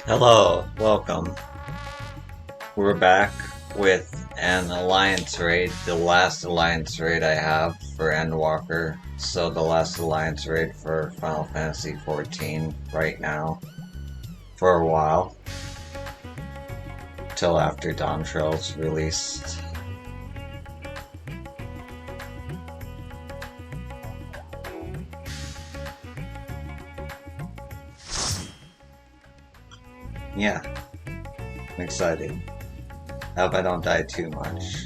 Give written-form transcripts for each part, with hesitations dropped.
Hello, welcome. We're back with an alliance raid, the last alliance raid I have for Endwalker. So the last alliance raid for Final Fantasy XIV right now, for a while, till after Dawn Trail's released. Yeah, I'm excited. I hope I don't die too much.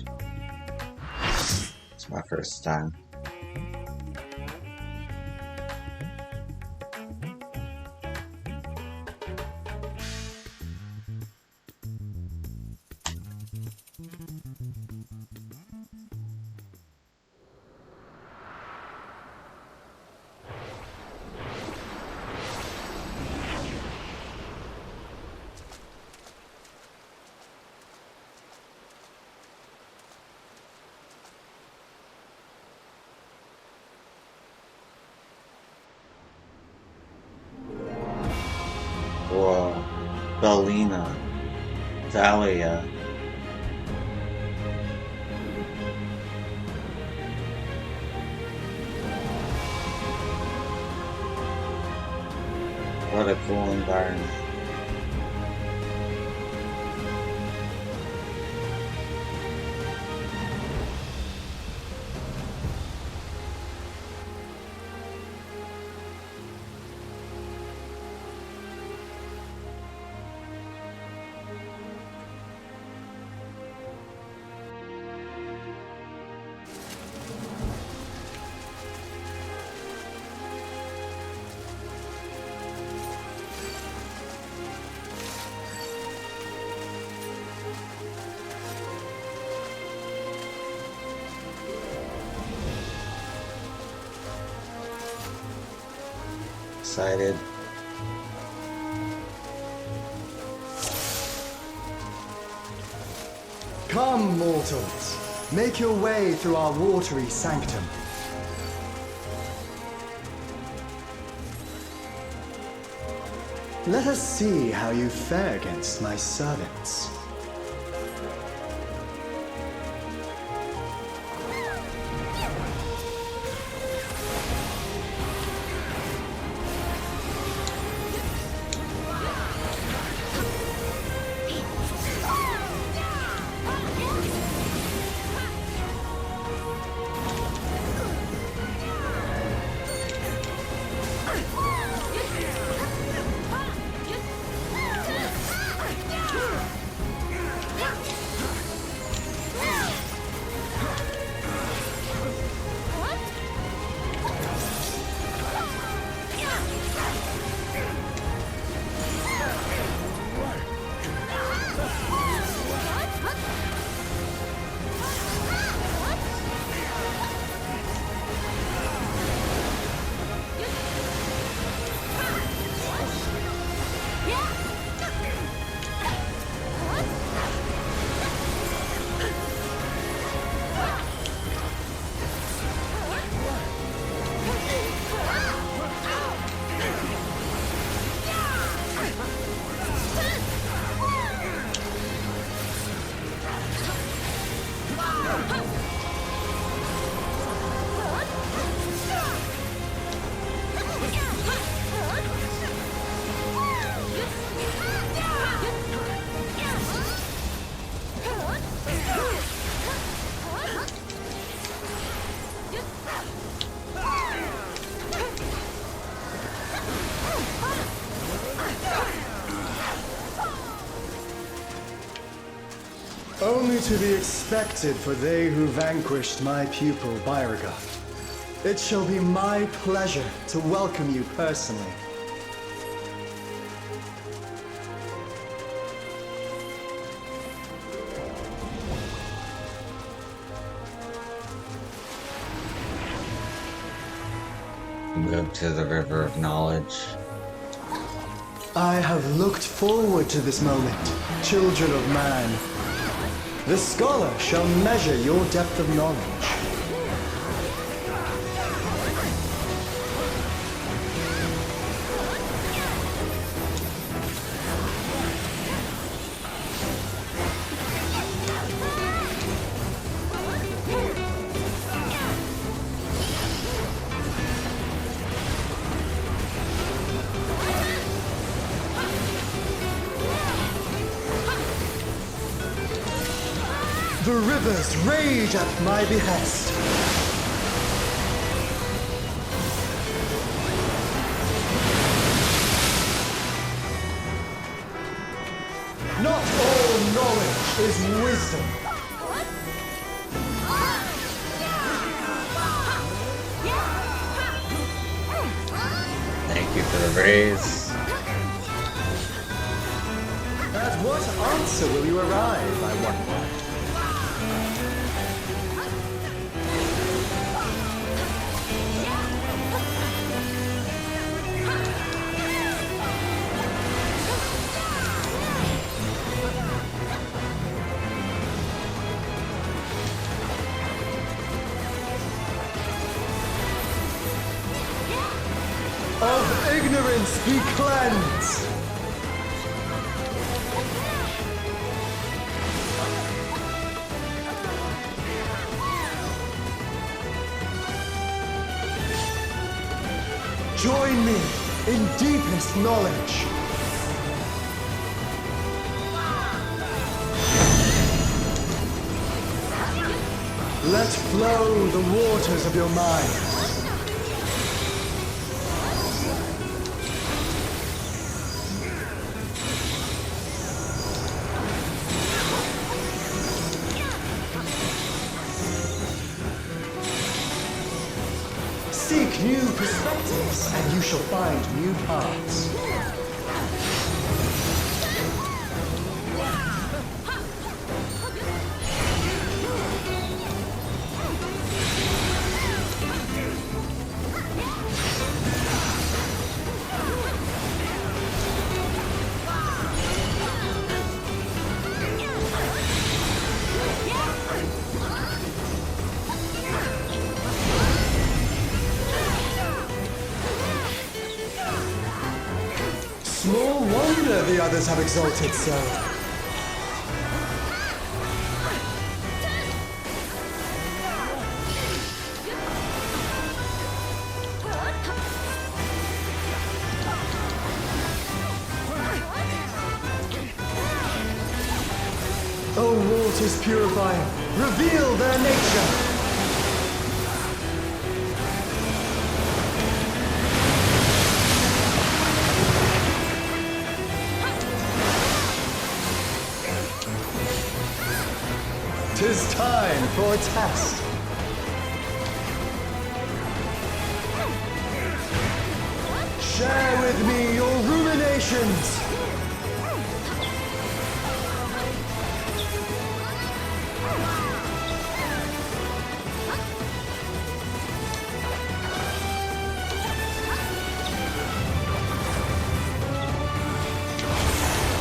It's my first time. Whoa. Belina. Dahlia. What a cool environment. Excited. Come, mortals, make your way through our watery sanctum. Let us see how you fare against my servants. Only to be expected for they who vanquished my pupil Byraga. It shall be my pleasure to welcome you personally. Move to the River of Knowledge. I have looked forward to this moment, children of man. The scholar shall measure your depth of knowledge. The rivers rage at my behest. Not all knowledge is wisdom. Thank you for the raise. At what answer will you arrive, I wonder? Of ignorance be cleansed! Join me in deepest knowledge. Let flow the waters of your mind. Seek new perspectives, and you shall find new paths. Small wonder the others have exalted so. O waters purifying, reveal their nature! Tis time for a test. Share with me your ruminations.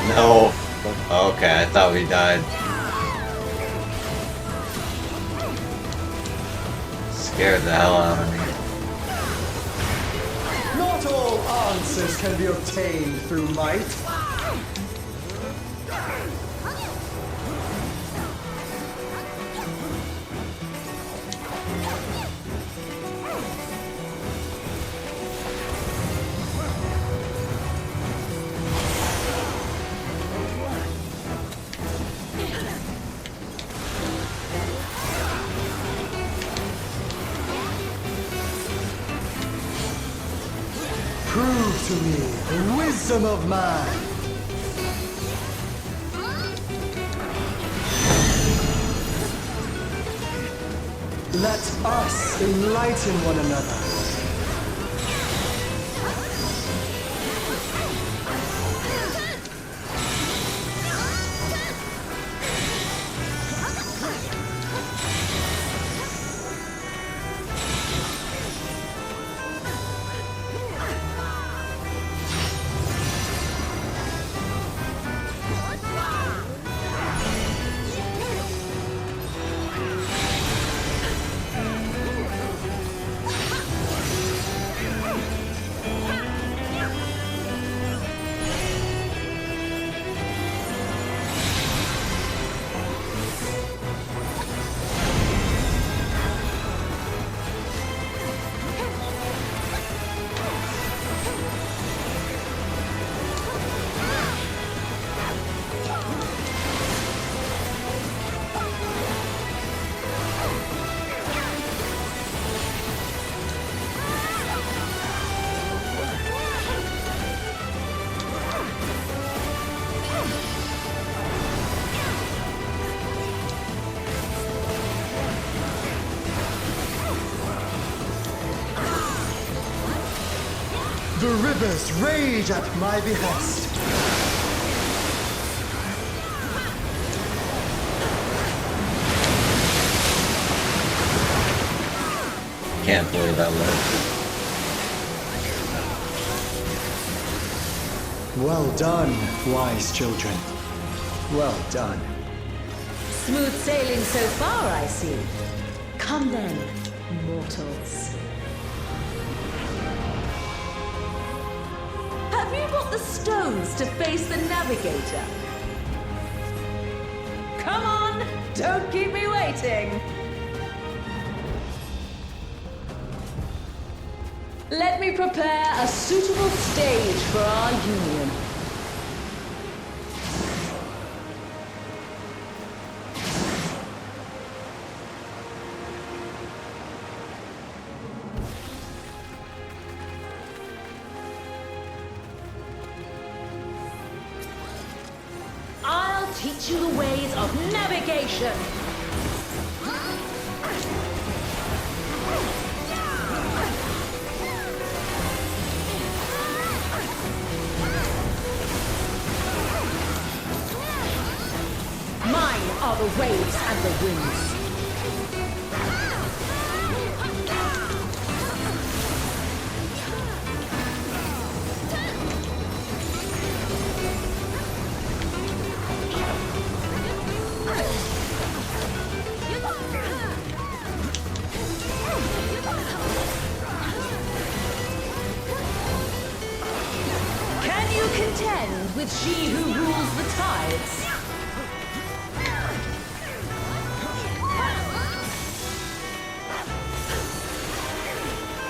No. Okay, I thought we died. Scared the hell out of me. Not all answers can be obtained through might. Prove to me the wisdom of man. Let us enlighten one another. rivers rage at my behest. Can't believe I lived. Well done, wise children. Well done. Smooth sailing so far, I see. Come then, mortals. Have you got the stones to face the navigator? Come on, don't keep me waiting. Let me prepare a suitable stage for our union. I'll teach you the ways of navigation. Mine are the waves and the winds. Can you contend with she who rules the tides?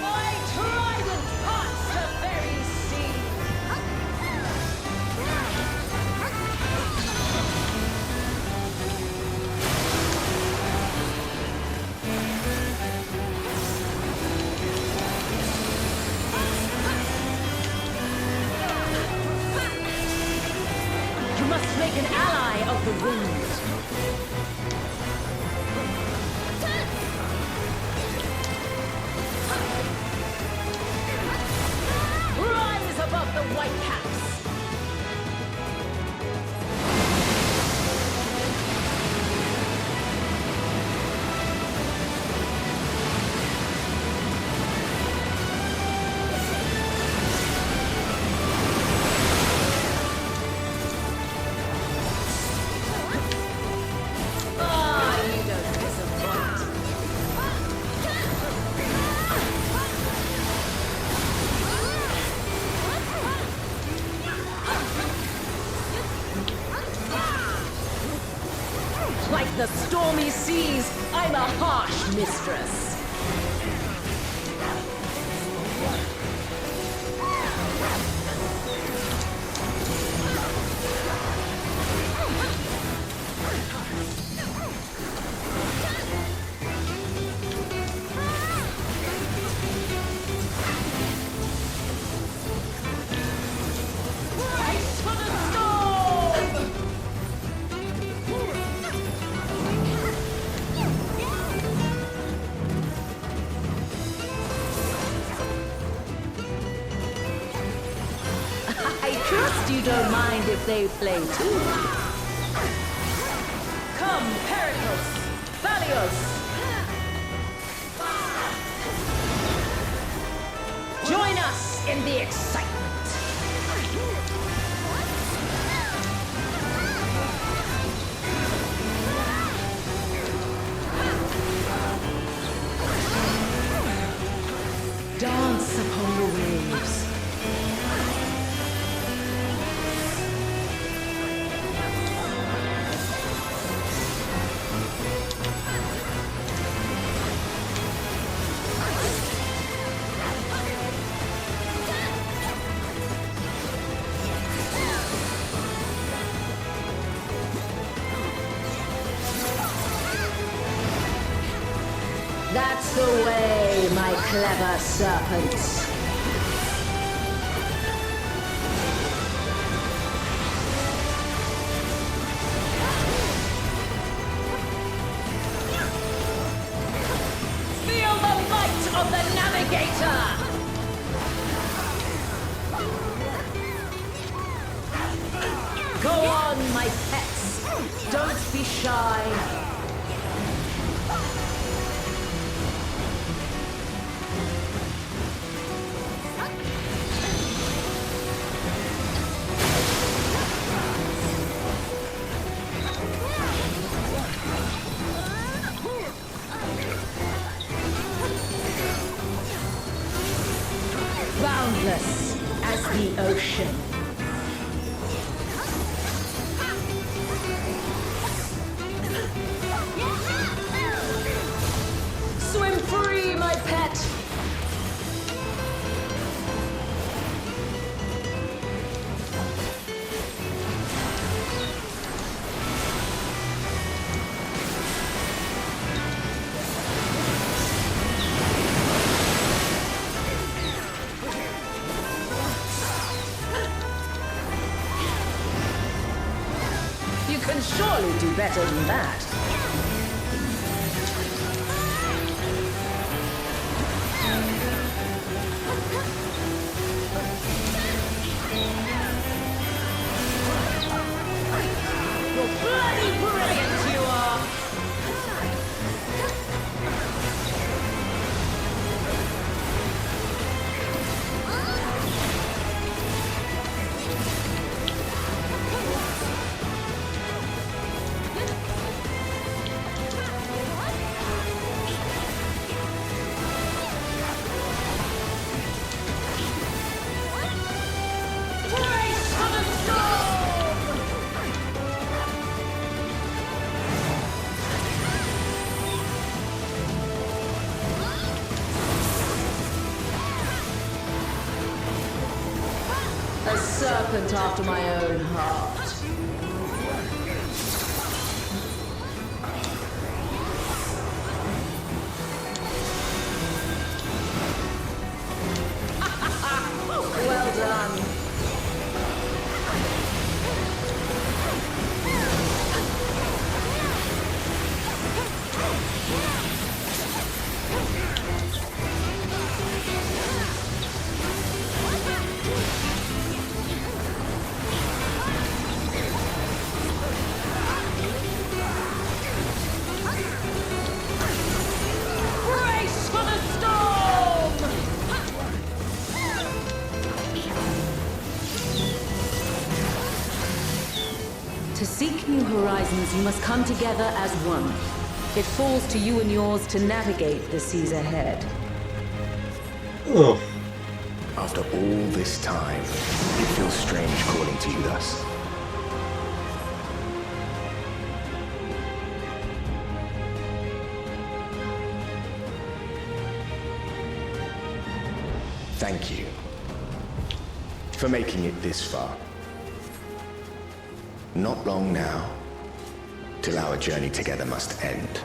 My trident parts the very sea. You must make an ally of the wind. Rise above the white caps. Ah, you don't disappoint. Like the stormy seas, I'm a harsh mistress. Rise for the storm! I trust you don't mind if they play too. Come, Pericles, Valios. Join us in the excitement. Dance upon the waves. That's the way, my clever serpents. Feel the might of the navigator! Go on, my pets. Don't be shy. Boundless as the ocean. Swim free, my pet! You can surely do better than that. You're bloody brilliant, you are! Brace for the storm! A serpent after my own heart. Well done. Brace for the storm! To seek new horizons, you must come together as one. It falls to you and yours to navigate the seas ahead. Ugh. After all this time, it feels strange calling to you thus. Thank you for making it this far. Not long now, till our journey together must end.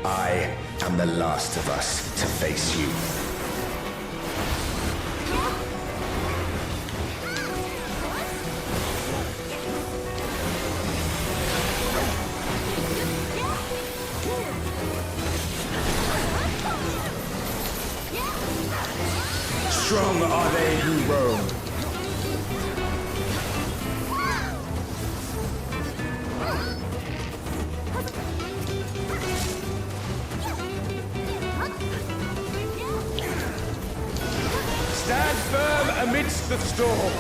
I am the last of us to face you. Strong are they who roam. Stand firm amidst the storm.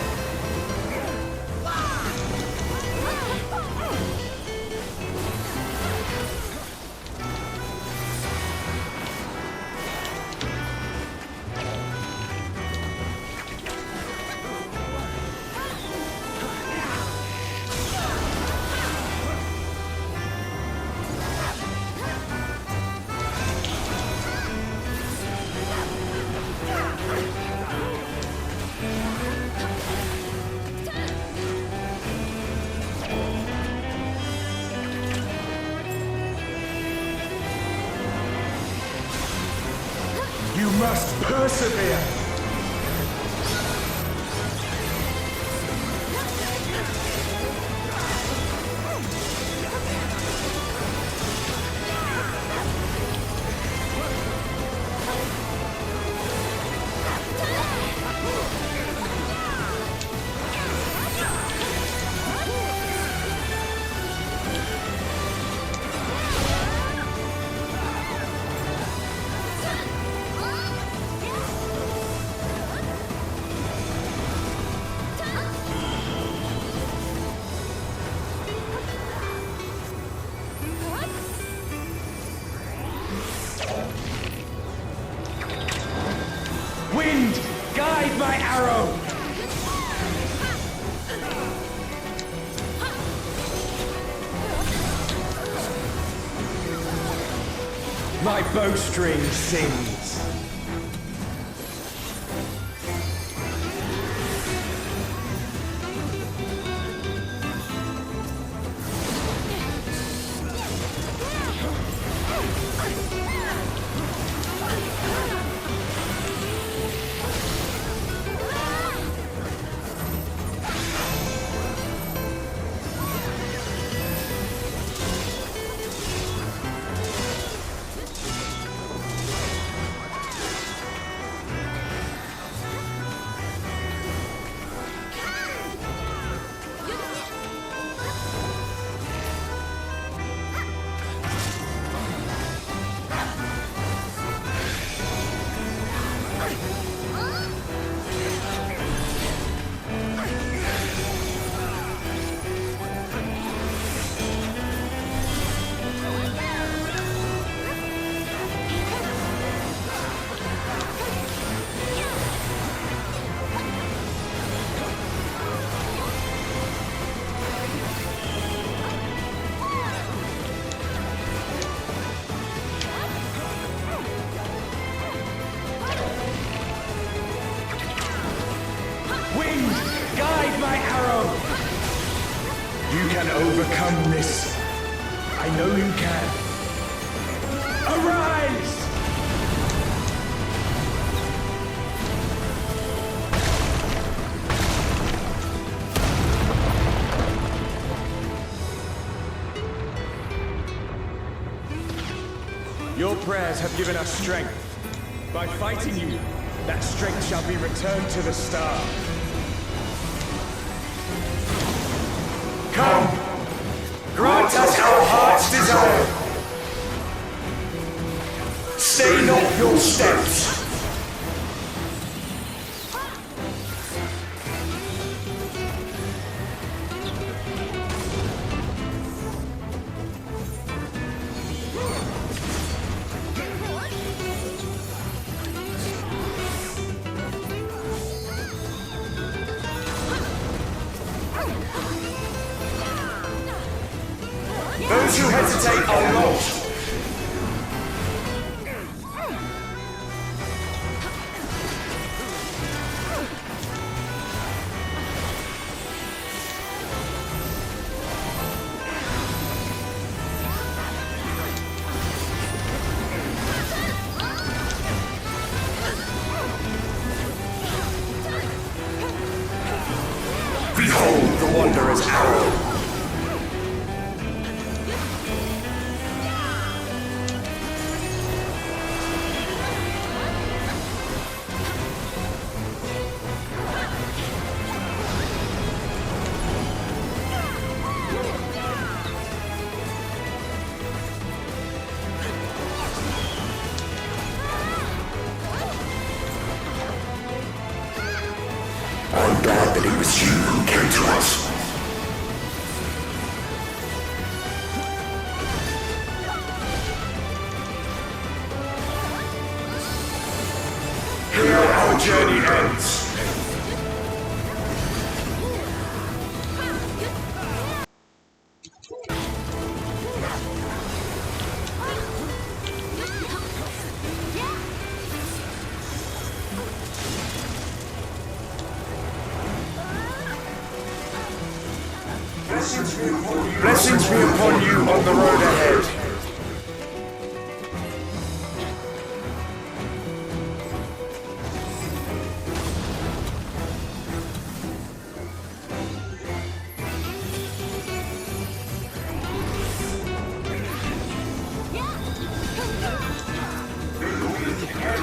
You must persevere. Wind, guide my arrow! My bowstring sings. Wind, guide my arrow! You can overcome this. I know you can. Arise! Your prayers have given us strength. By fighting you, that strength shall be returned to the star. Come! Grant us our heart's desire! Stay not your steps! Those who hesitate are lost! your journey ends. Blessings be upon you on the road ahead.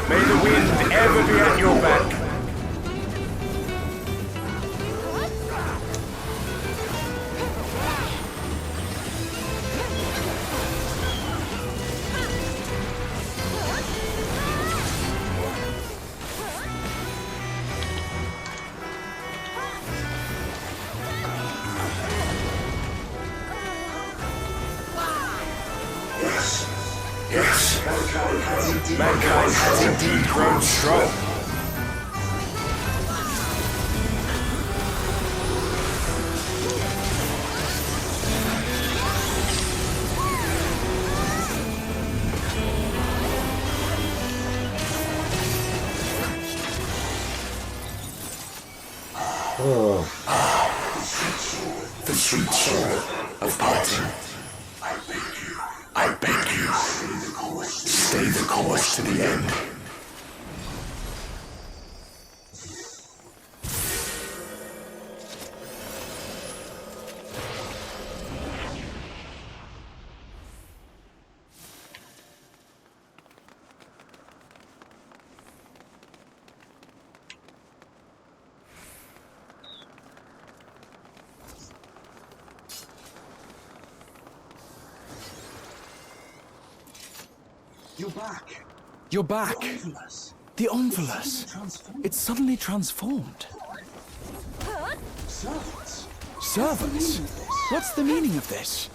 May the wind ever be at your back. Yes, mankind has indeed grown strong. The sweet sorrow of parting. I beg you, stay the course to the end. You're back. You're back. The Omnivulus. It's suddenly transformed. Servants. Servants? What's the meaning of this?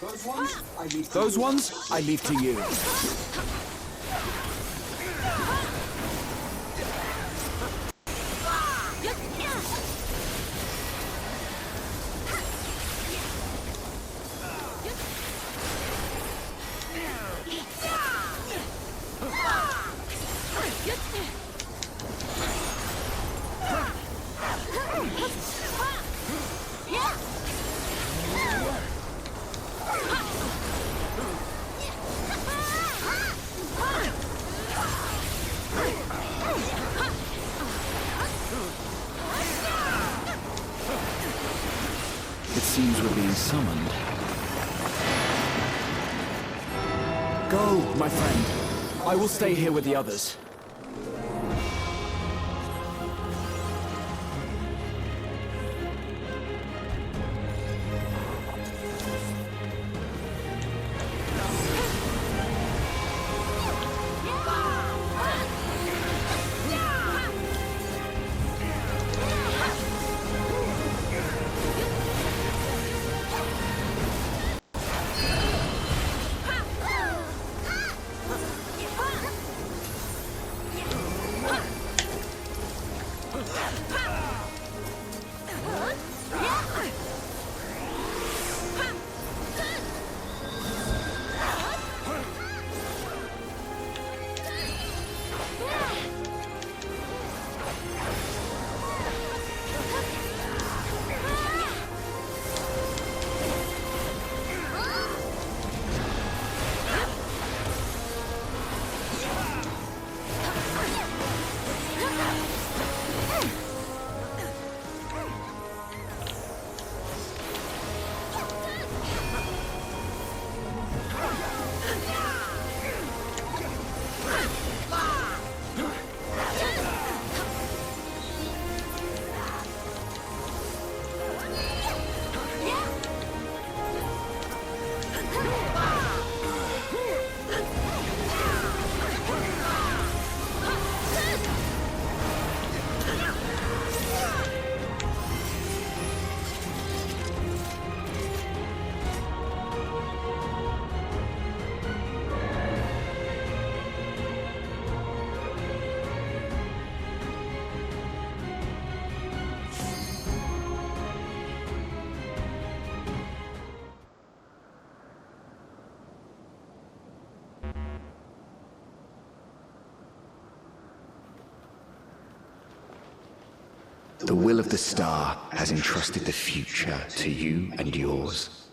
Those ones I leave to you. Those ones, I leave to you. It seems we're being summoned. Go, my friend. I will stay here with the others. The will of the star has entrusted the future to you and yours.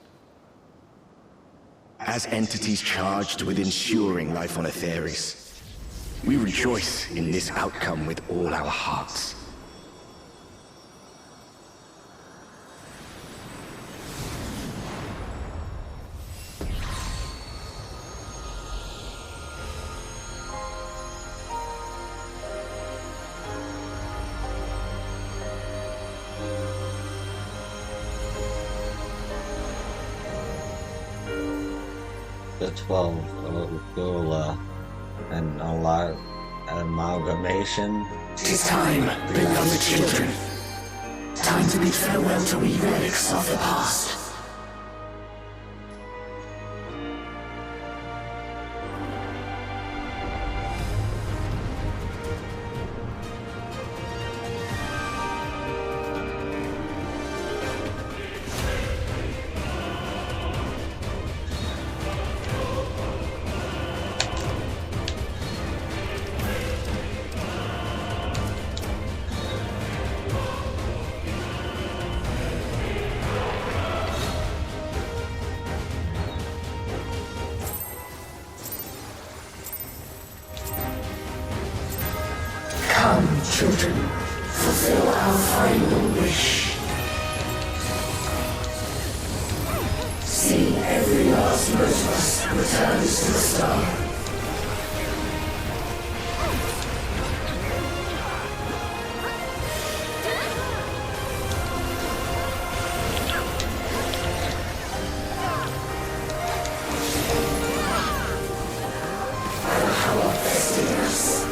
As entities charged with ensuring life on Aetheris, we rejoice in this outcome with all our hearts. The 12 Ogula, an amalgamation. Tis time, beloved children. Time to bid farewell to we relics of the past. Come, children, fulfill our final wish. See every last motorist returns to the star. Our power vested in us.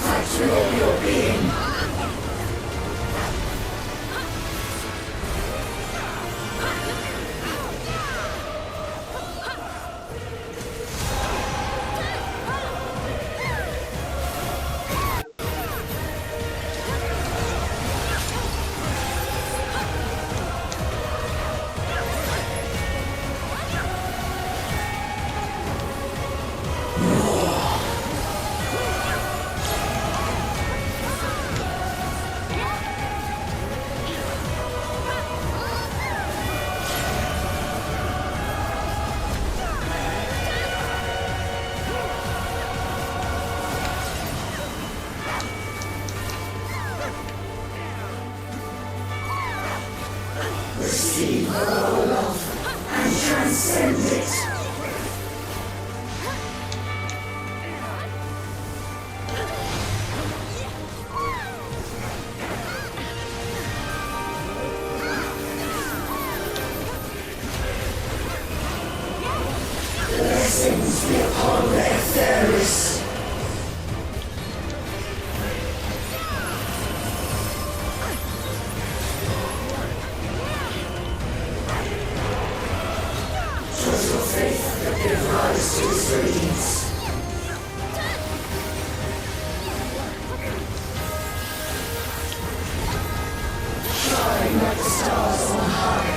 Fight with all your being. Receive our love and transcend it. Blessings be upon their Aetheris. Faith that gave rise to his radiance. Shine like the stars on high.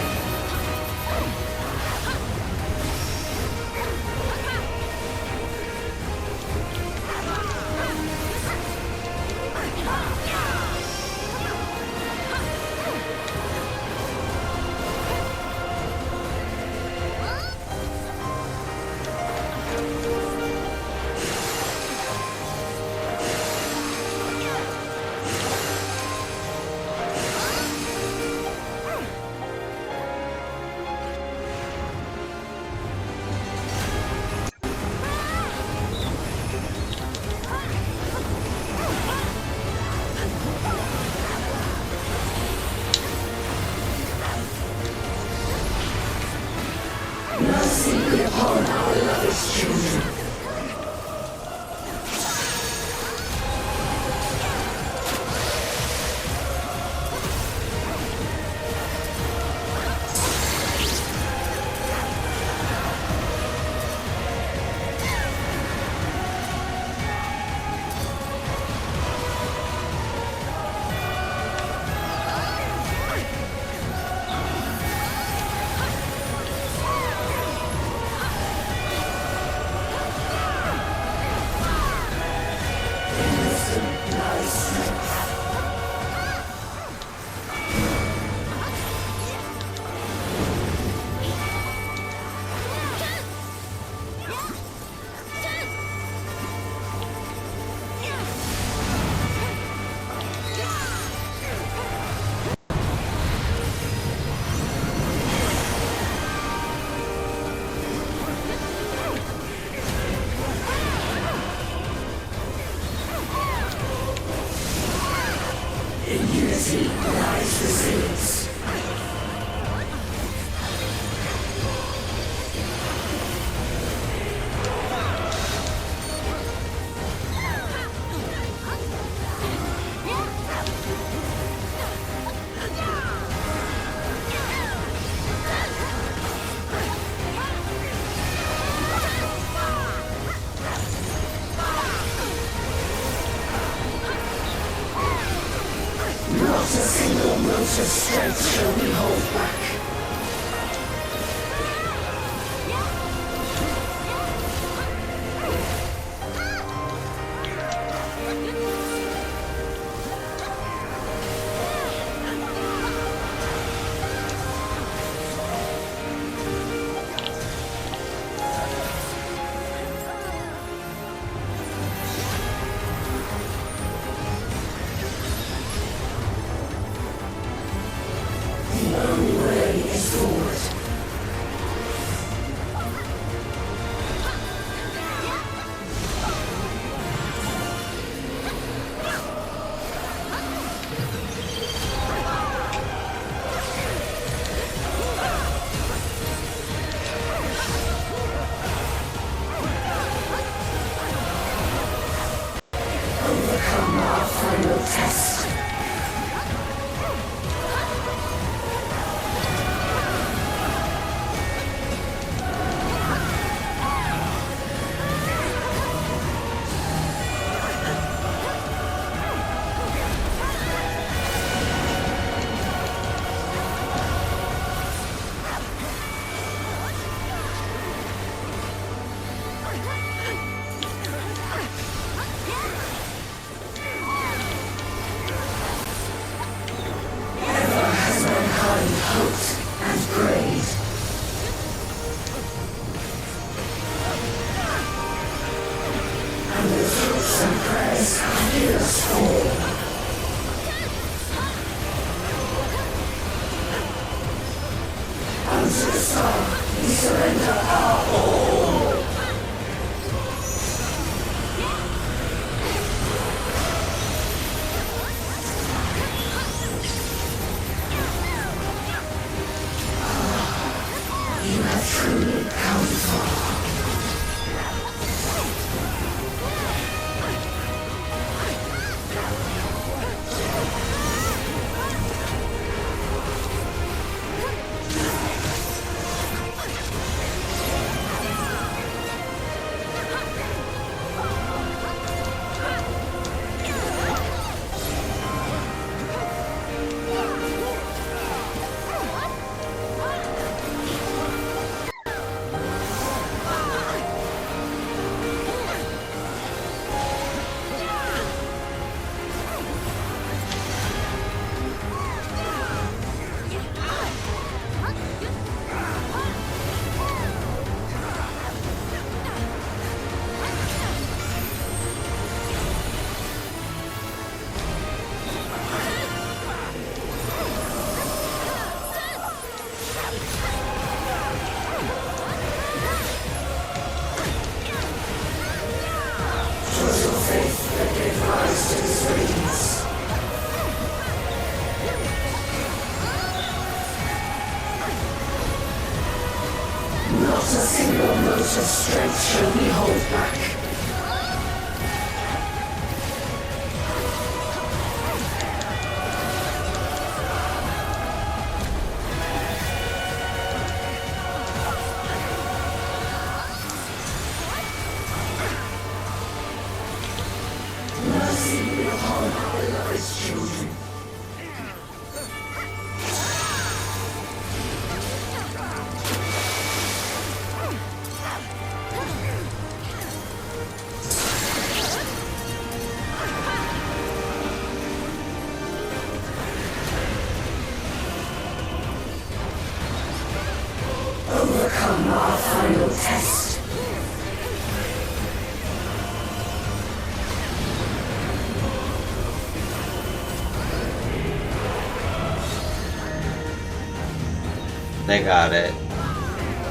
They got it.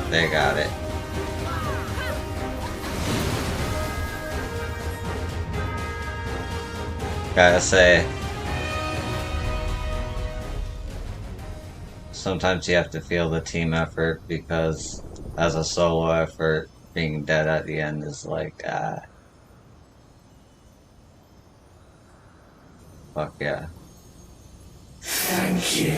They got it. Gotta say, sometimes you have to feel the team effort, because as a solo effort, being dead at the end is like, fuck yeah. Thank you.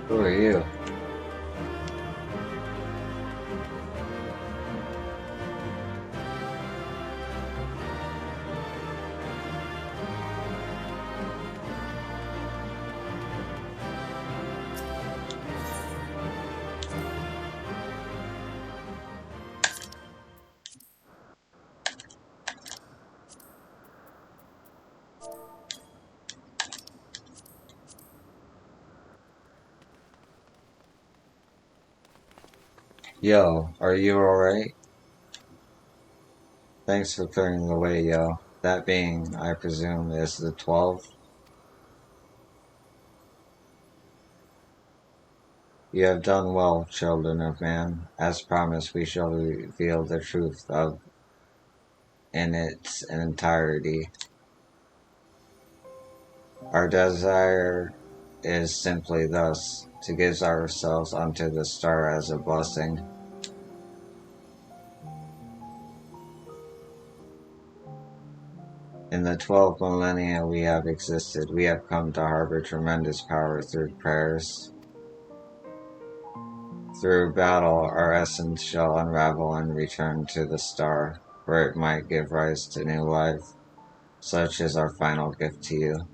Who are you? Yo, are you alright? Thanks for clearing the way, yo. That being, I presume, is the 12? You have done well, children of man. As promised, we shall reveal the truth of in its entirety. Our desire is simply thus, to give ourselves unto the star as a blessing. In the 12 millennia we have existed, we have come to harbor tremendous power through prayers. Through battle, our essence shall unravel and return to the star, where it might give rise to new life. Such is our final gift to you.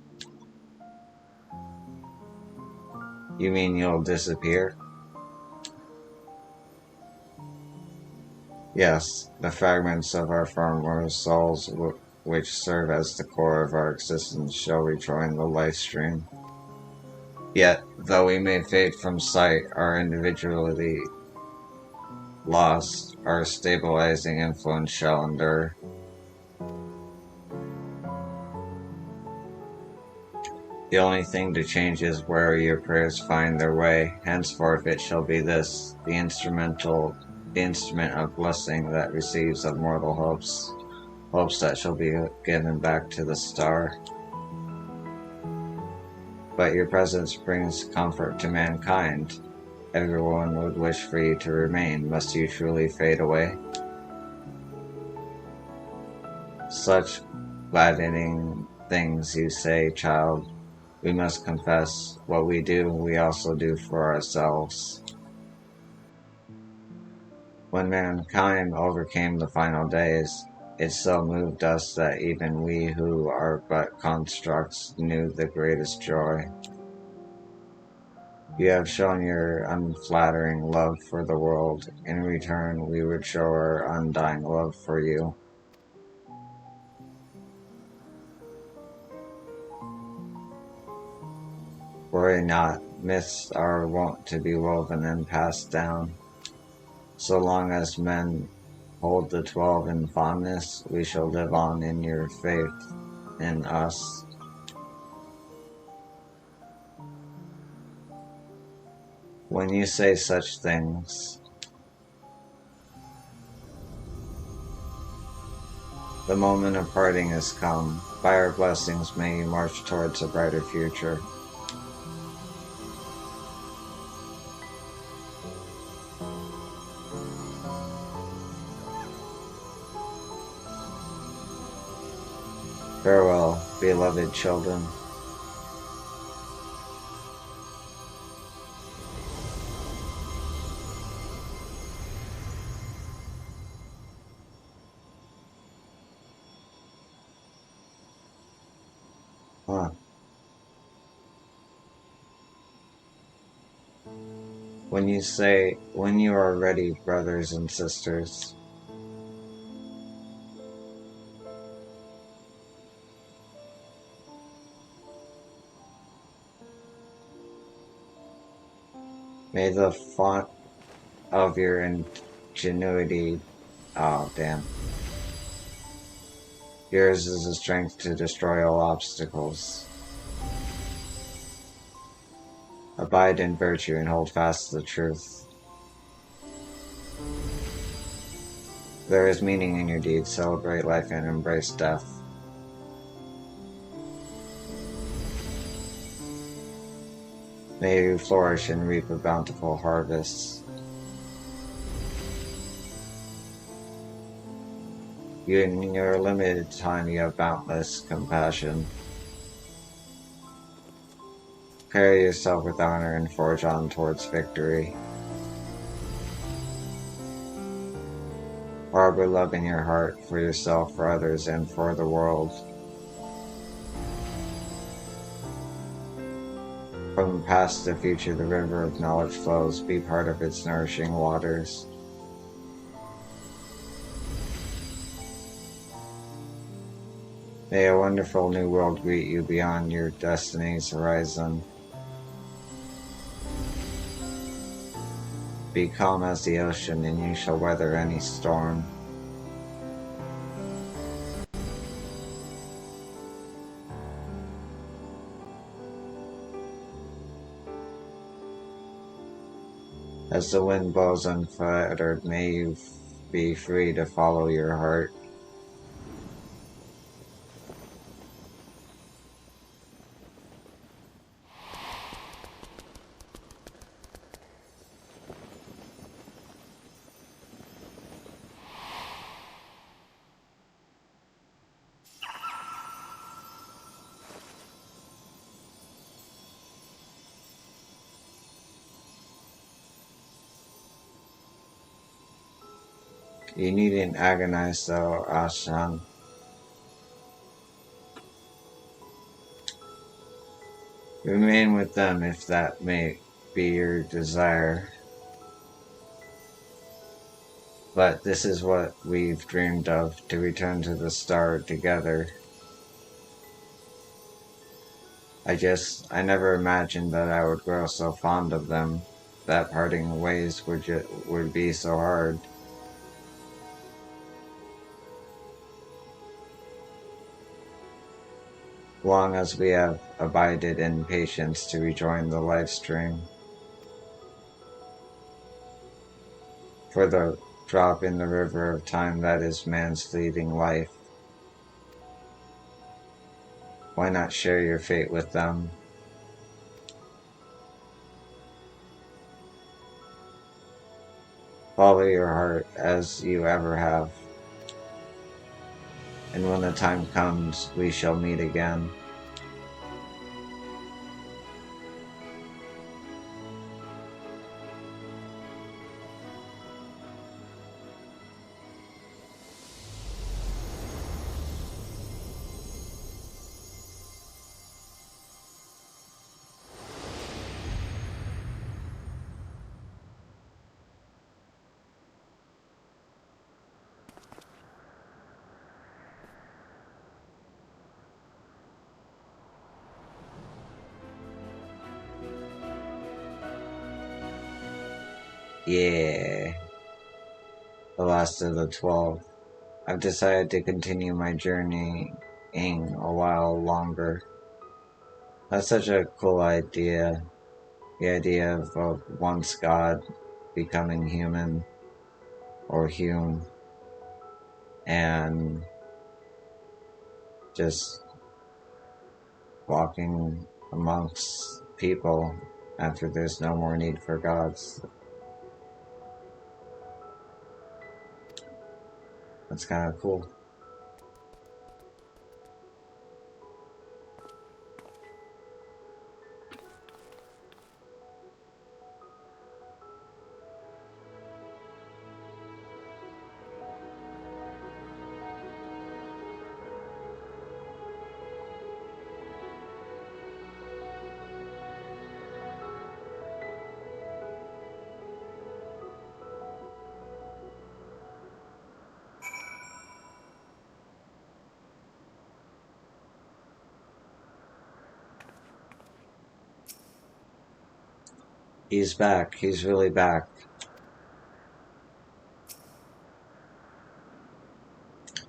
You mean you'll disappear? Yes, the fragments of our former souls, which serve as the core of our existence, shall rejoin the life stream. Yet, though we may fade from sight, our individuality lost, our stabilizing influence shall endure. The only thing to change is where your prayers find their way. Henceforth it shall be this, the instrument of blessing that receives of mortal hopes, hopes that shall be given back to the star. But your presence brings comfort to mankind. Everyone would wish for you to remain. Must you truly fade away? Such gladdening things you say, child. We must confess, what we do, we also do for ourselves. When mankind overcame the final days, it so moved us that even we who are but constructs knew the greatest joy. You have shown your unflattering love for the world. In return, we would show our undying love for you. Worry not, myths are wont to be woven and passed down. So long as men hold the 12 in fondness, we shall live on in your faith in us. When you say such things, the moment of parting has come. By our blessings may you march towards a brighter future. Farewell, beloved children. Huh. When you are ready, brothers and sisters, may the font of your ingenuity, oh damn, yours is the strength to destroy all obstacles. Abide in virtue and hold fast to the truth. There is meaning in your deeds. Celebrate life and embrace death. May you flourish and reap a bountiful harvest. In your limited time, you have boundless compassion. Carry yourself with honor and forge on towards victory. Harbor love in your heart for yourself, for others, and for the world. From the past to the future, the river of knowledge flows. Be part of its nourishing waters. May a wonderful new world greet you beyond your destiny's horizon. Be calm as the ocean, and you shall weather any storm. As the wind blows unfettered, may you be free to follow your heart. You needn't agonize though, Ashan. Remain with them if that may be your desire. But this is what we've dreamed of, to return to the star together. I never imagined that I would grow so fond of them, that parting ways would be so hard. Long as we have abided in patience to rejoin the life stream. For the drop in the river of time that is man's fleeting life. Why not share your fate with them? Follow your heart as you ever have. And when the time comes, we shall meet again. Yeah, the last of the 12. I've decided to continue my journeying a while longer. That's such a cool idea. The idea of once God becoming human or hume and just walking amongst people after there's no more need for gods. That's kind of cool. He's back. He's really back.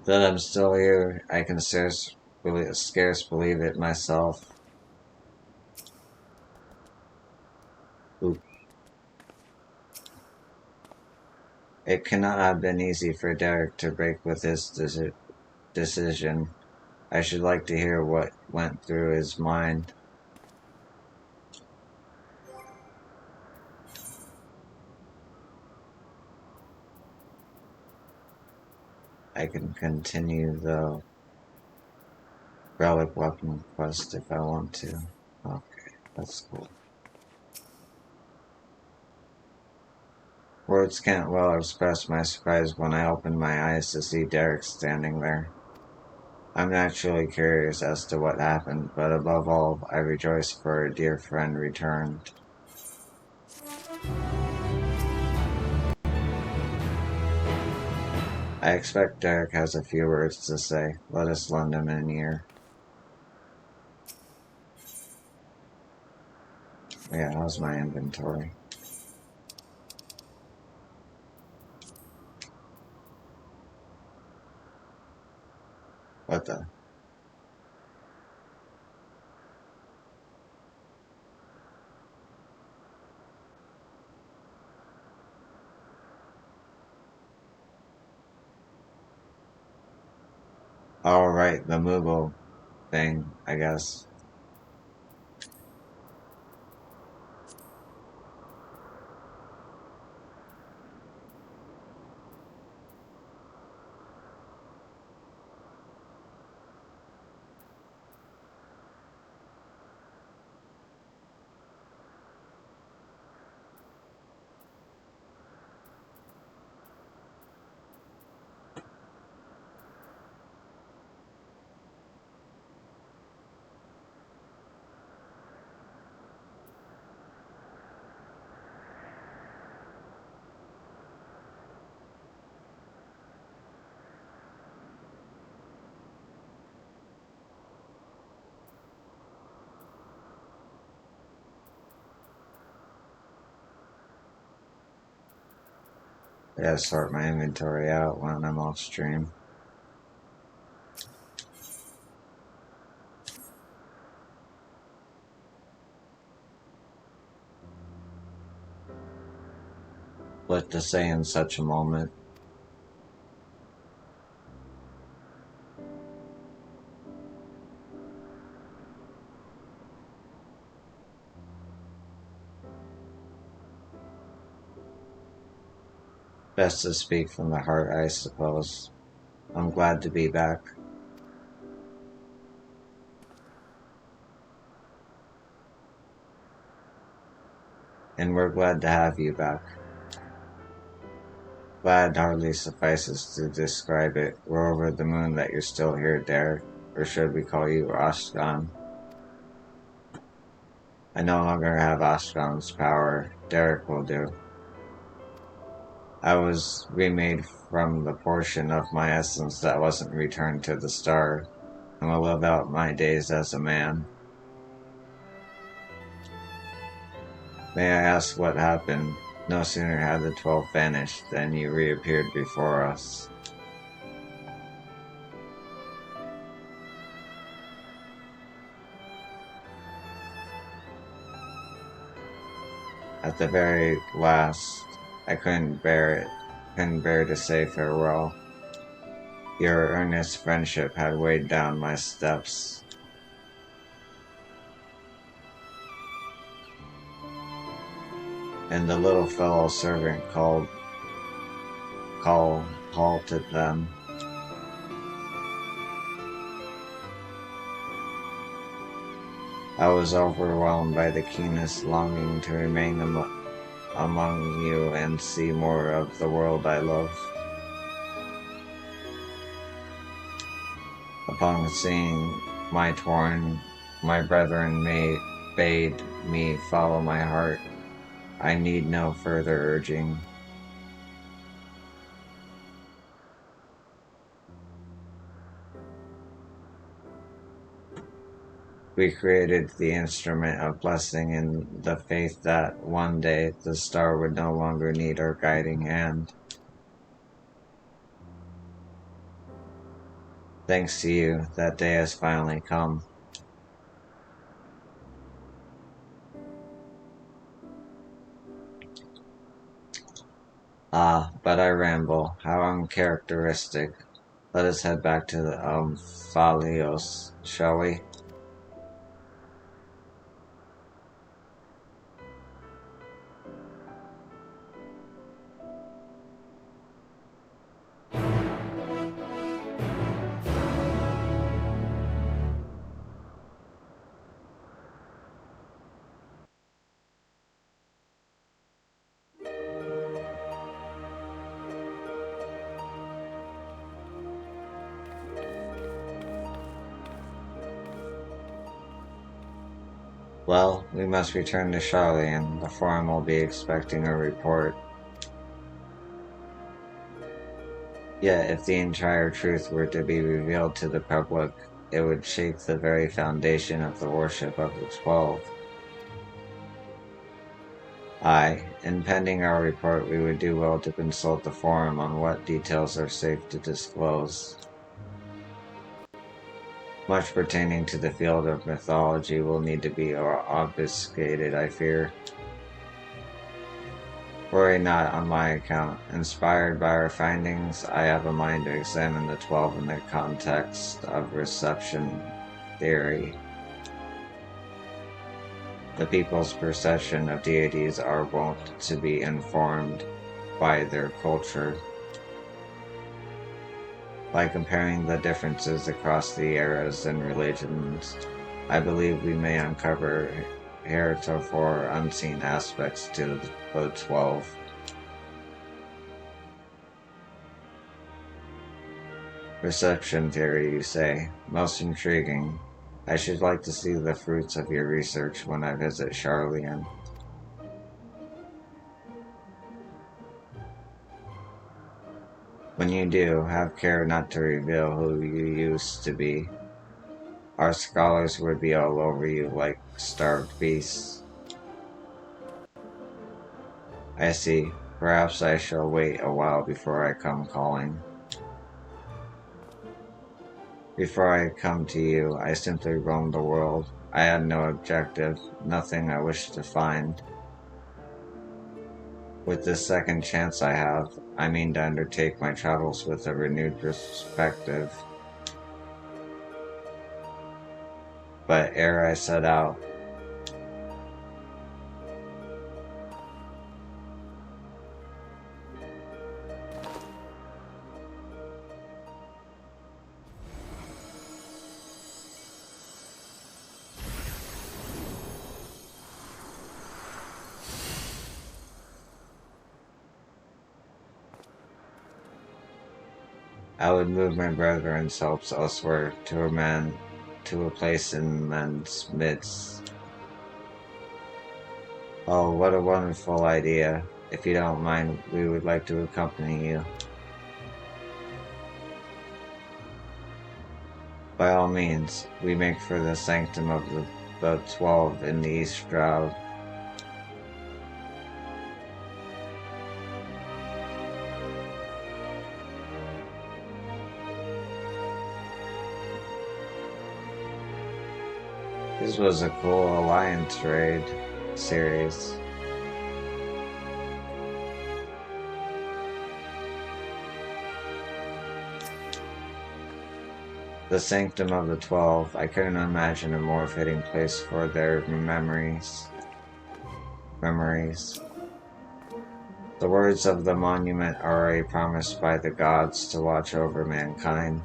That I'm still here, I can scarce believe it myself. Oop. It cannot have been easy for Derek to break with his decision. I should like to hear what went through his mind. I can continue the relic weapon quest if I want to. Okay, That's cool. Words can't well express my surprise when I opened my eyes to see Derek standing there. I'm naturally curious as to what happened, but above all, I rejoice for a dear friend returned. I expect Derek has a few words to say. Let us lend him an ear. Yeah, how's my inventory? What the? Alright, the Moogle thing, I guess. I gotta sort my inventory out when I'm off stream. What to say in such a moment? Best to speak from the heart, I suppose. I'm glad to be back. And we're glad to have you back. Glad hardly suffices to describe it. We're over the moon that you're still here, Derek. Or should we call you Ashkan? I no longer have Ashkan's power. Derek will do. I was remade from the portion of my essence that wasn't returned to the star, and will live out my days as a man. May I ask what happened? No sooner had the 12 vanished than you reappeared before us. At the very last, I couldn't bear it, couldn't bear to say farewell. Your earnest friendship had weighed down my steps. And the little fellow servant halted them. I was overwhelmed by the keenest longing to remain among you and see more of the world I love. Upon seeing my brethren bade me follow my heart. I need no further urging. We created the instrument of blessing in the faith that one day the star would no longer need our guiding hand. Thanks to you, that day has finally come. Ah, but I ramble. How uncharacteristic. Let us head back to the Falios, shall we? Well, we must return to Charlie, and the Forum will be expecting a report. Yet, if the entire truth were to be revealed to the public, it would shake the very foundation of the worship of the 12. In pending our report, we would do well to consult the Forum on what details are safe to disclose. Much pertaining to the field of mythology will need to be obfuscated, I fear. Worry not on my account. Inspired by our findings, I have a mind to examine the 12 in the context of reception theory. The people's perception of deities are wont to be informed by their culture. By comparing the differences across the eras and religions, I believe we may uncover heretofore unseen aspects to the 12. Reception theory, you say? Most intriguing. I should like to see the fruits of your research when I visit Charlian. When you do, have care not to reveal who you used to be. Our scholars would be all over you like starved beasts. I see. Perhaps I shall wait a while before I come calling. Before I come to you, I simply roamed the world. I had no objective, nothing I wished to find. With this second chance I have, I mean to undertake my travels with a renewed perspective. But ere I set out, I would move my brethren's helps elsewhere to a place in men's midst. Oh, what a wonderful idea. If you don't mind, we would like to accompany you. By all means, we make for the sanctum of the 12 in the East Shroud. This was a cool Alliance raid series. The Sanctum of the 12, I couldn't imagine a more fitting place for their memories. The words of the monument are a promise by the gods to watch over mankind.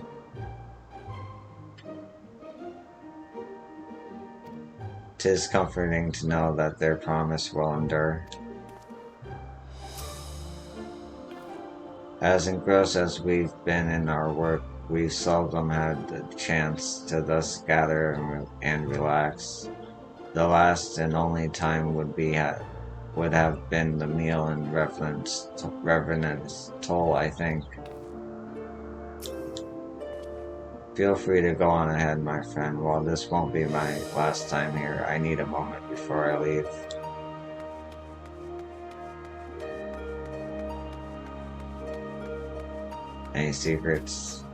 "'Tis comforting to know that their promise will endure." As engrossed as we've been in our work, we've seldom had the chance to thus gather and relax. The last and only time would have been the meal in Revenant's Toll, I think. Feel free to go on ahead, my friend. While this won't be my last time here, I need a moment before I leave. Any secrets?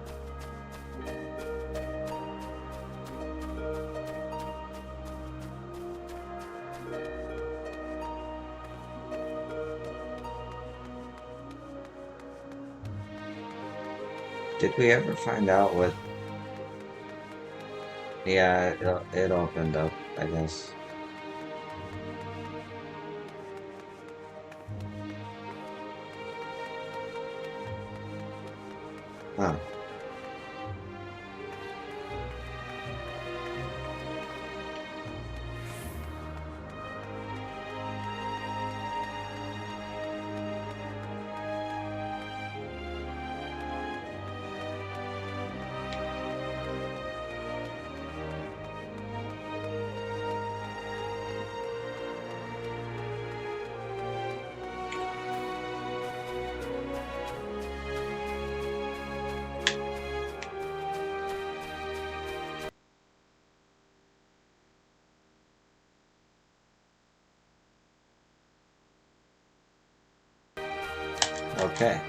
Did we ever find out what... Yeah, it opened up, I guess. Huh. Okay.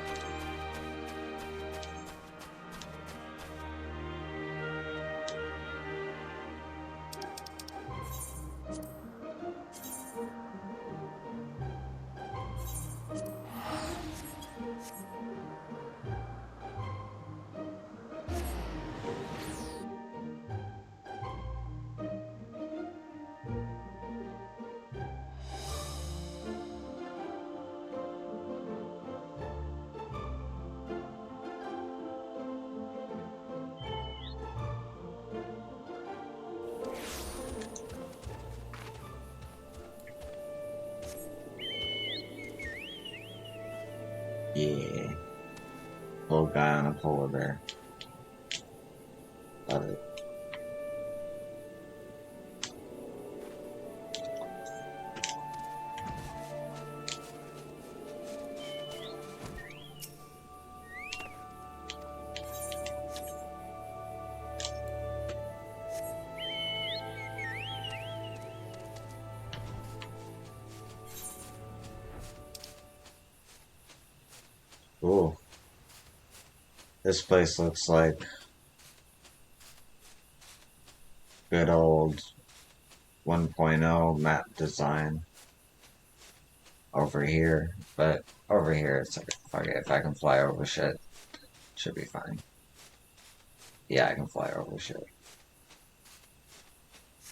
Yeah. Little guy on a polar bear. Love it. Ooh. This place looks like good old 1.0 map design over here, but over here it's like, fuck it, if I can fly over shit, should be fine. Yeah, I can fly over shit.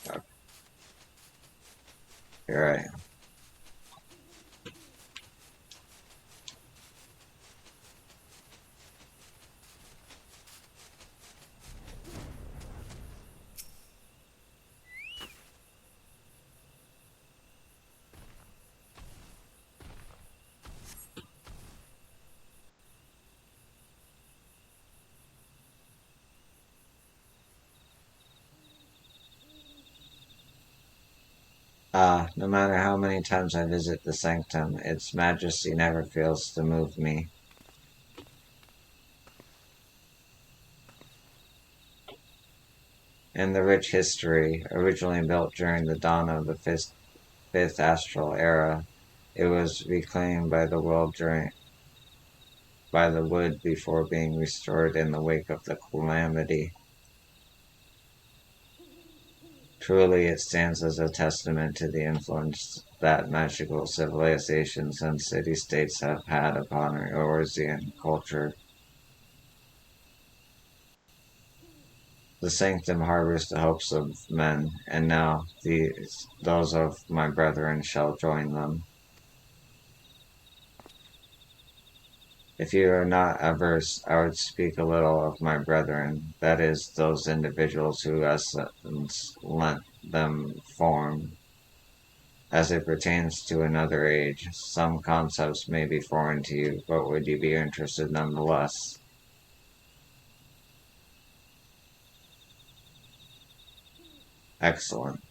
Okay. Here I am. No matter how many times I visit the sanctum, its majesty never fails to move me. In the rich history, originally built during the dawn of the fifth astral era, it was reclaimed by the world by the wood before being restored in the wake of the calamity. Truly, it stands as a testament to the influence that magical civilizations and city-states have had upon Eorzean culture. The sanctum harbors the hopes of men, and now those of my brethren shall join them. If you are not averse, I would speak a little of my brethren, that is, those individuals who essence lent them form. As it pertains to another age, some concepts may be foreign to you, but would you be interested nonetheless? Excellent.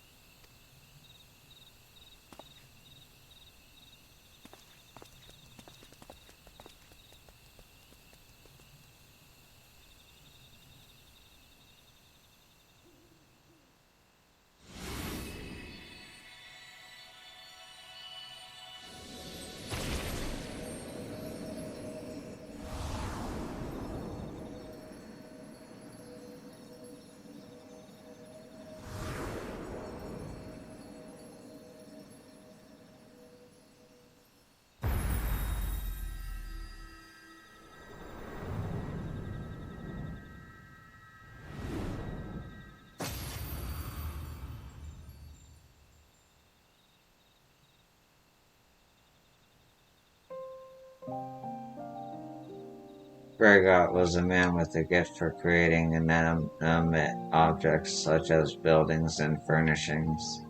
Gregot was a man with a gift for creating inanimate objects such as buildings and furnishings.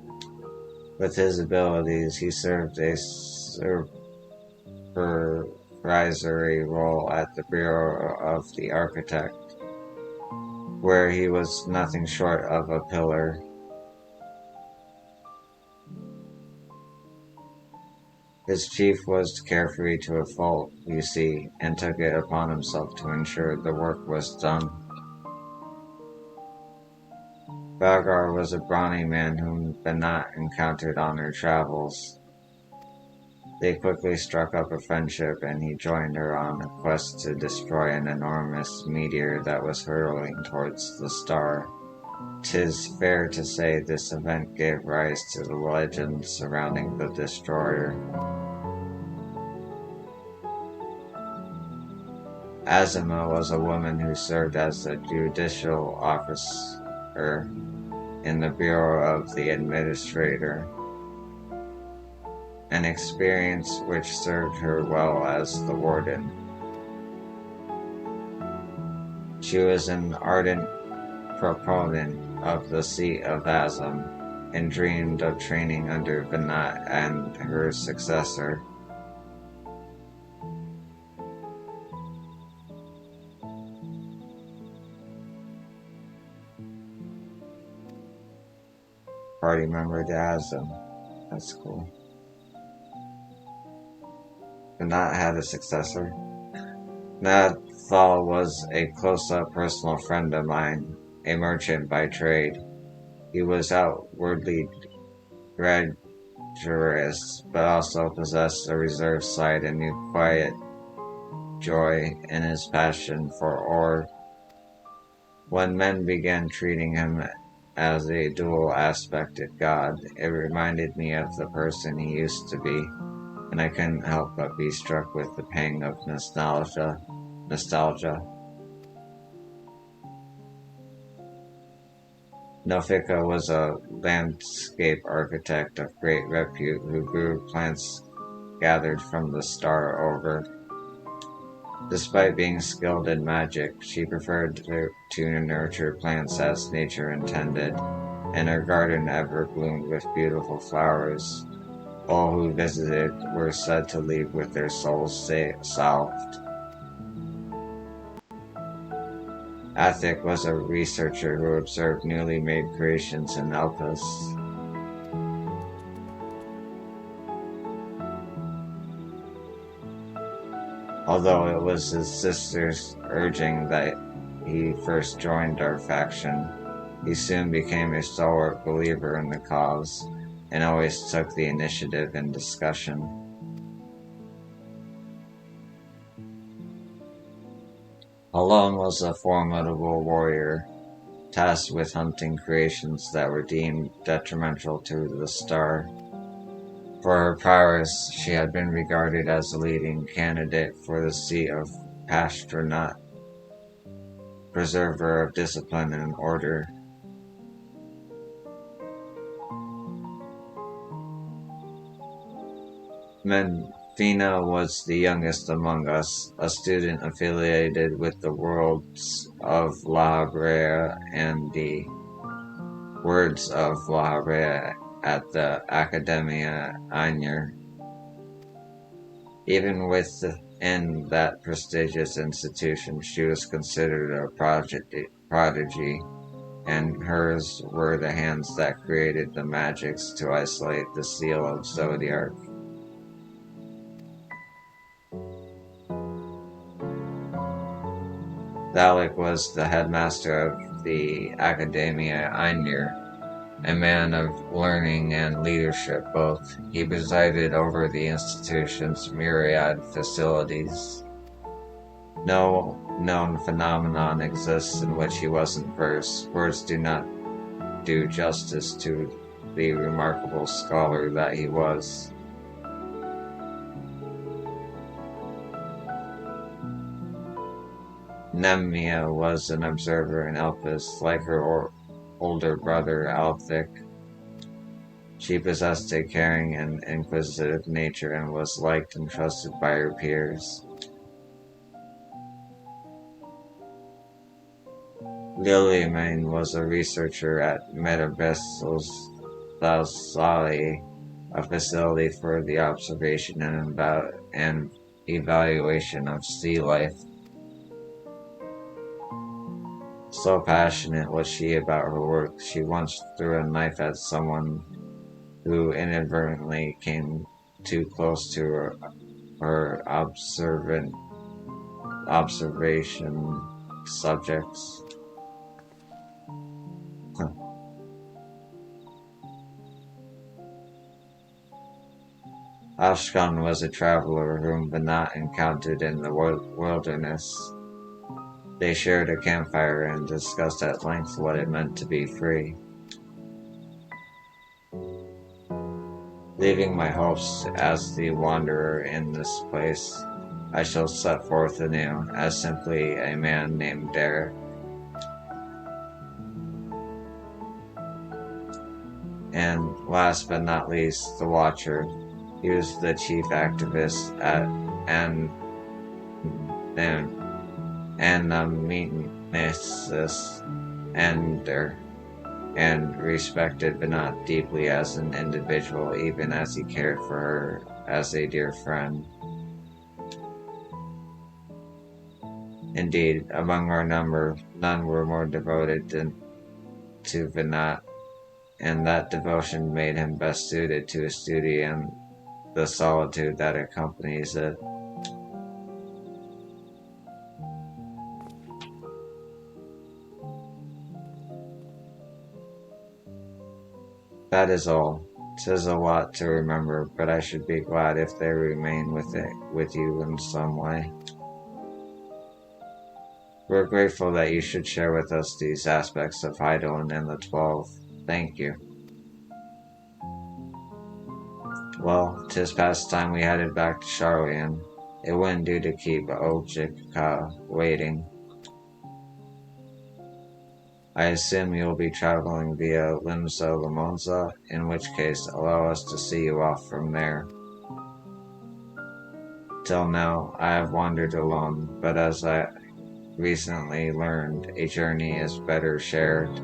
With his abilities, he served a supervisory role at the Bureau of the Architect, where he was nothing short of a pillar. His chief was carefree to a fault, you see, and took it upon himself to ensure the work was done. Valgar was a brawny man whom Banat encountered on her travels. They quickly struck up a friendship, and he joined her on a quest to destroy an enormous meteor that was hurtling towards the star. 'Tis fair to say this event gave rise to the legend surrounding the destroyer. Azuma was a woman who served as a judicial officer in the Bureau of the Administrator, an experience which served her well as the warden. She was an ardent proponent of the seat of Azum and dreamed of training under Banat and her successor. Party member to Azum. That's cool. Banat had a successor. Nathal was a close-up personal friend of mine, a merchant by trade. He was outwardly gregarious, but also possessed a reserved side and knew quiet joy in his passion for ore. When men began treating him as a dual-aspected god, it reminded me of the person he used to be, and I couldn't help but be struck with the pang of nostalgia. Nofika was a landscape architect of great repute who grew plants gathered from the star over. Despite being skilled in magic, she preferred to nurture plants as nature intended, and her garden ever bloomed with beautiful flowers. All who visited were said to leave with their souls salved. Athic was a researcher who observed newly made creations in Elpis. Although it was his sister's urging that he first joined our faction, he soon became a stalwart believer in the cause and always took the initiative in discussion. Alon was a formidable warrior, tasked with hunting creations that were deemed detrimental to the star. For her prowess, she had been regarded as a leading candidate for the seat of Pastronaut, preserver of discipline and order. Menfina was the youngest among us, a student affiliated with the worlds of La Brea and the words of La Brea at the Academia Ainur. Even within that prestigious institution, she was considered a prodigy, and hers were the hands that created the magics to isolate the seal of Zodiac. Thalik was the headmaster of the Academia Ainur, a man of learning and leadership both. He presided over the institution's myriad facilities. No known phenomenon exists in which he wasn't versed. Words do not do justice to the remarkable scholar that he was. Nemia was an observer in Elpis, like her older brother Althic. She possessed a caring and inquisitive nature and was liked and trusted by her peers. Liliamine was a researcher at Metabestos Thalassali, a facility for the observation and evaluation of sea life. So passionate was she about her work, she once threw a knife at someone who inadvertently came too close to her observation subjects. Ashkan was a traveler whom Banat encountered in the wilderness. They shared a campfire and discussed at length what it meant to be free. Leaving my hopes as the wanderer in this place, I shall set forth anew as simply a man named Derek. And last but not least, the Watcher. He was the chief activist at Anamnesis and respected but not deeply as an individual, even as he cared for her as a dear friend. Indeed, among our number, none were more devoted to Vinat, and that devotion made him best suited to his duty and the solitude that accompanies it. That is all. 'Tis a lot to remember, but I should be glad if they remain with you in some way. We're grateful that you should share with us these aspects of Hydaelyn and the 12. Thank you. Well, 'tis past time we headed back to Sharlayan. It wouldn't do to keep Ojika waiting. I assume you'll be traveling via Limsa Limonza, in which case allow us to see you off from there. Till now, I have wandered alone, but as I recently learned, a journey is better shared.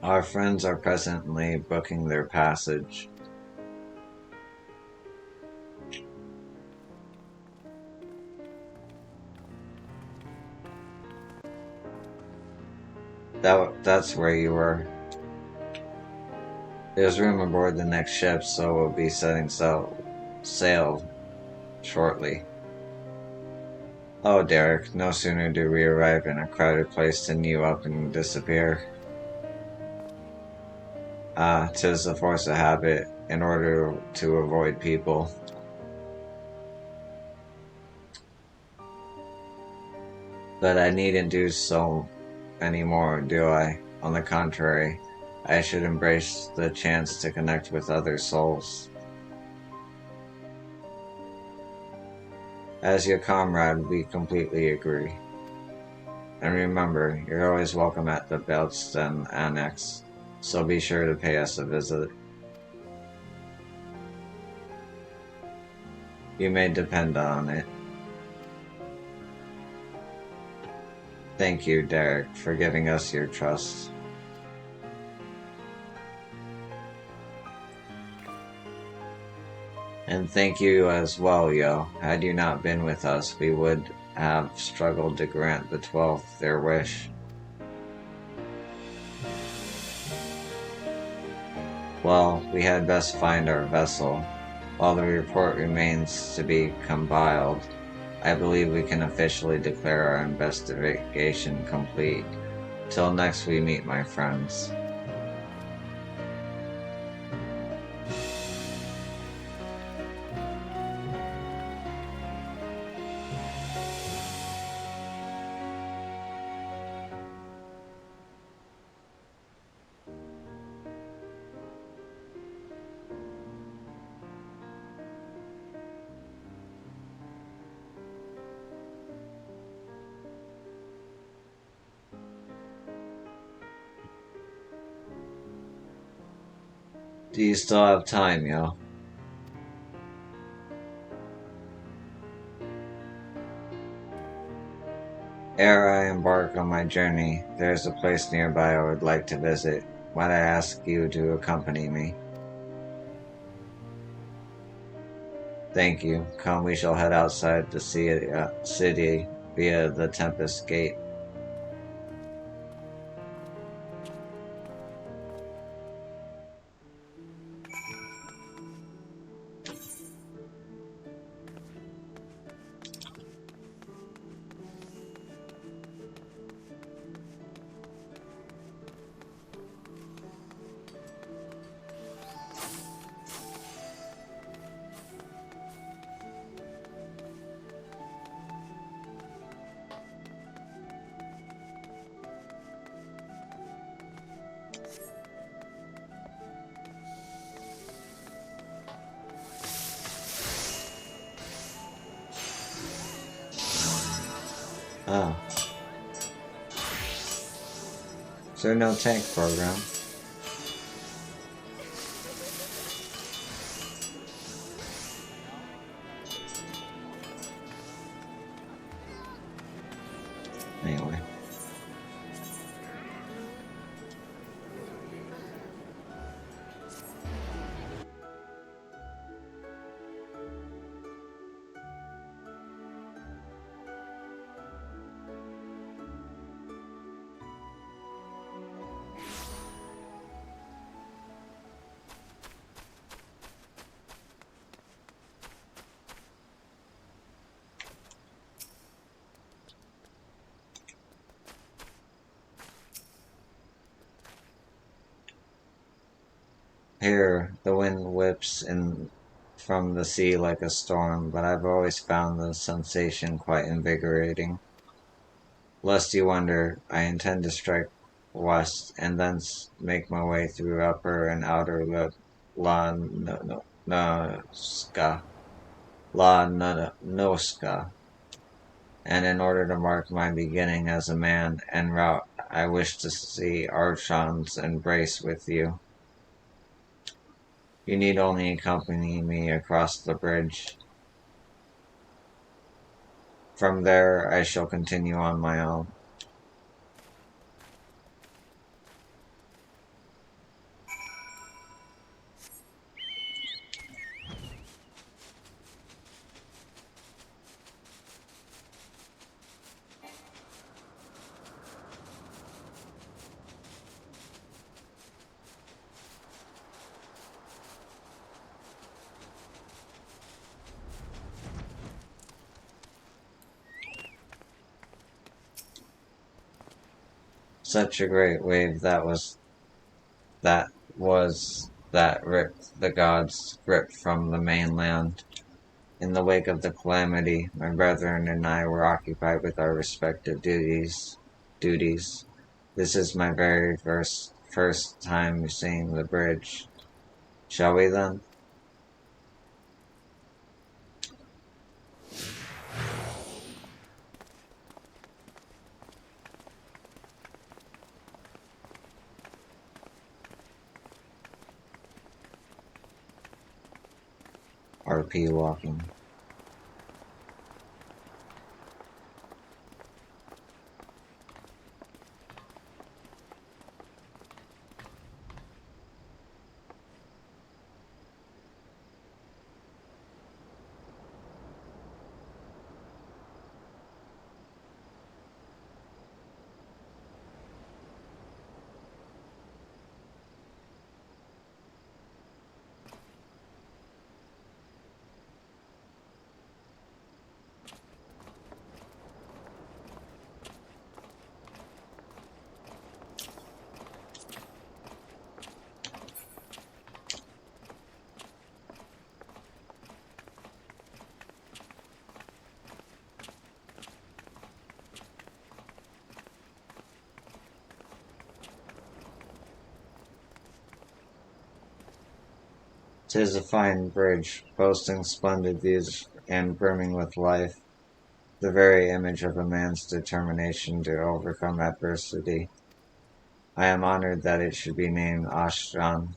Our friends are presently booking their passage. That's where you were. There's room aboard the next ship, so we'll be setting sail shortly. Oh, Derek, no sooner do we arrive in a crowded place than you up and disappear. Ah, 'tis the force of habit, in order to avoid people. But I needn't do so anymore, do I? On the contrary, I should embrace the chance to connect with other souls. As your comrade, we completely agree. And remember, you're always welcome at the Beltston Annex, so be sure to pay us a visit. You may depend on it. Thank you, Derek, for giving us your trust. And thank you as well, Yo. Had you not been with us, we would have struggled to grant the 12th their wish. Well, we had best find our vessel. While the report remains to be compiled, I believe we can officially declare our investigation complete. Till next we meet, my friends. Do you still have time, Yo? Ere I embark on my journey, there is a place nearby I would like to visit. Might I ask you to accompany me? Thank you. Come, we shall head outside the city via the Tempest Gate. Oh. Is there no tank program? Anyway. Here, the wind whips in from the sea like a storm, but I've always found the sensation quite invigorating. Lest you wonder, I intend to strike west and thence make my way through upper and outer La Noska. And in order to mark my beginning as a man en route, I wish to see Archon's embrace with you. You need only accompany me across the bridge. From there, I shall continue on my own. Such a great wave that that ripped the gods' grip from the mainland. In the wake of the calamity, my brethren and I were occupied with our respective duties. This is my very first time seeing the bridge. Shall we then? RP walking. "'Tis a fine bridge, boasting splendid views and brimming with life, the very image of a man's determination to overcome adversity. I am honored that it should be named Ashran."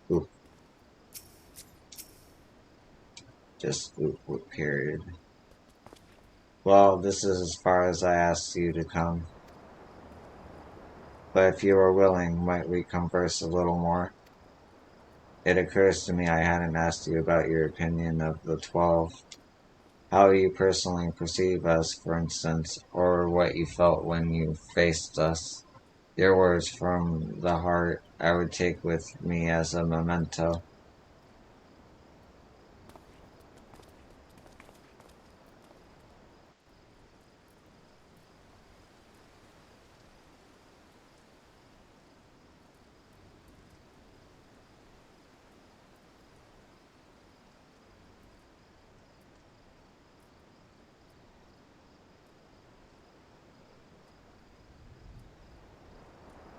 Oop. Just oop, period. Well, this is as far as I asked you to come. But if you are willing, might we converse a little more? It occurs to me I hadn't asked you about your opinion of the 12. How you personally perceive us, for instance, or what you felt when you faced us. Your words from the heart I would take with me as a memento.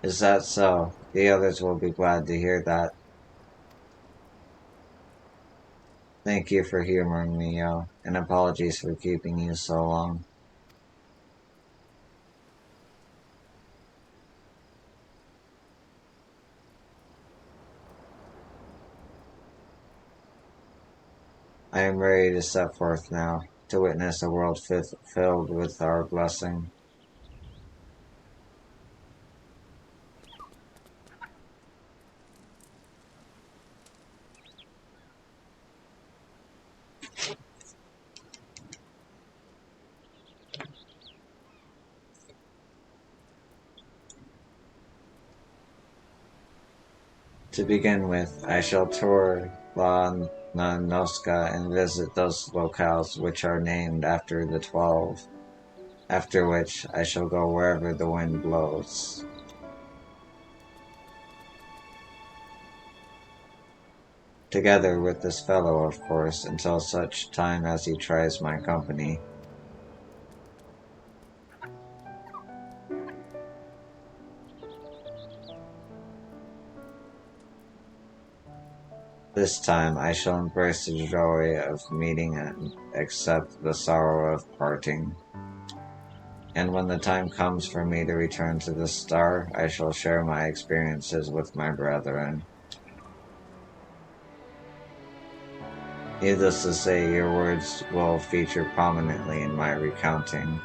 Is that so? The others will be glad to hear that. Thank you for humoring me, yo, and apologies for keeping you so long. I am ready to set forth now, to witness a world filled with our blessing. To begin with, I shall tour La Noska and visit those locales which are named after the 12, after which I shall go wherever the wind blows. Together with this fellow, of course, until such time as he tries my company. This time I shall embrace the joy of meeting and accept the sorrow of parting. And when the time comes for me to return to the star, I shall share my experiences with my brethren. Needless to say, your words will feature prominently in my recounting.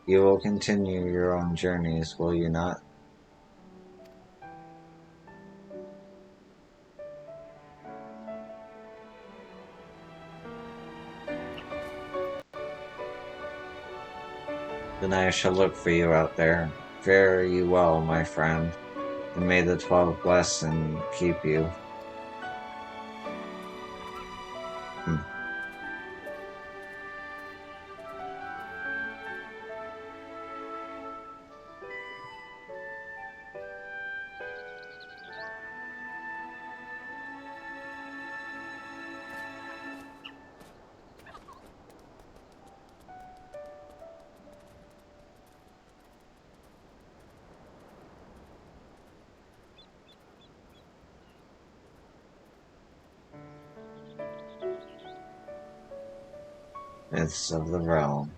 You will continue your own journeys, will you not? Then I shall look for you out there. Fare you well, my friend, and may the 12 bless and keep you. Myths of the realm.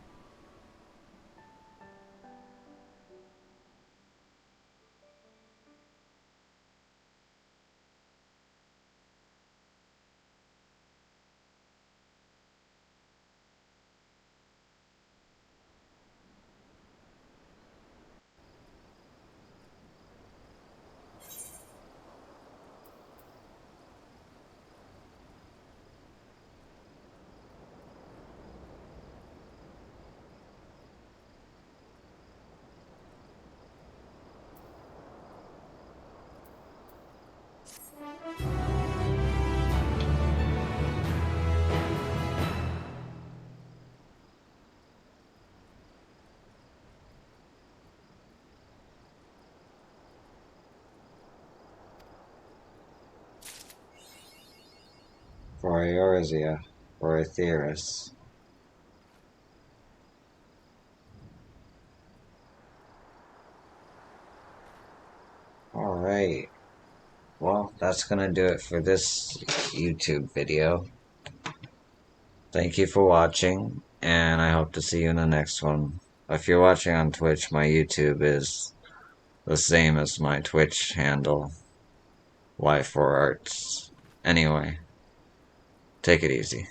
For Eorzea, for Aetheris. Alright, well, that's gonna do it for this YouTube video. Thank you for watching, and I hope to see you in the next one. If you're watching on Twitch, my YouTube is the same as my Twitch handle, Y4Arts. Anyway, take it easy.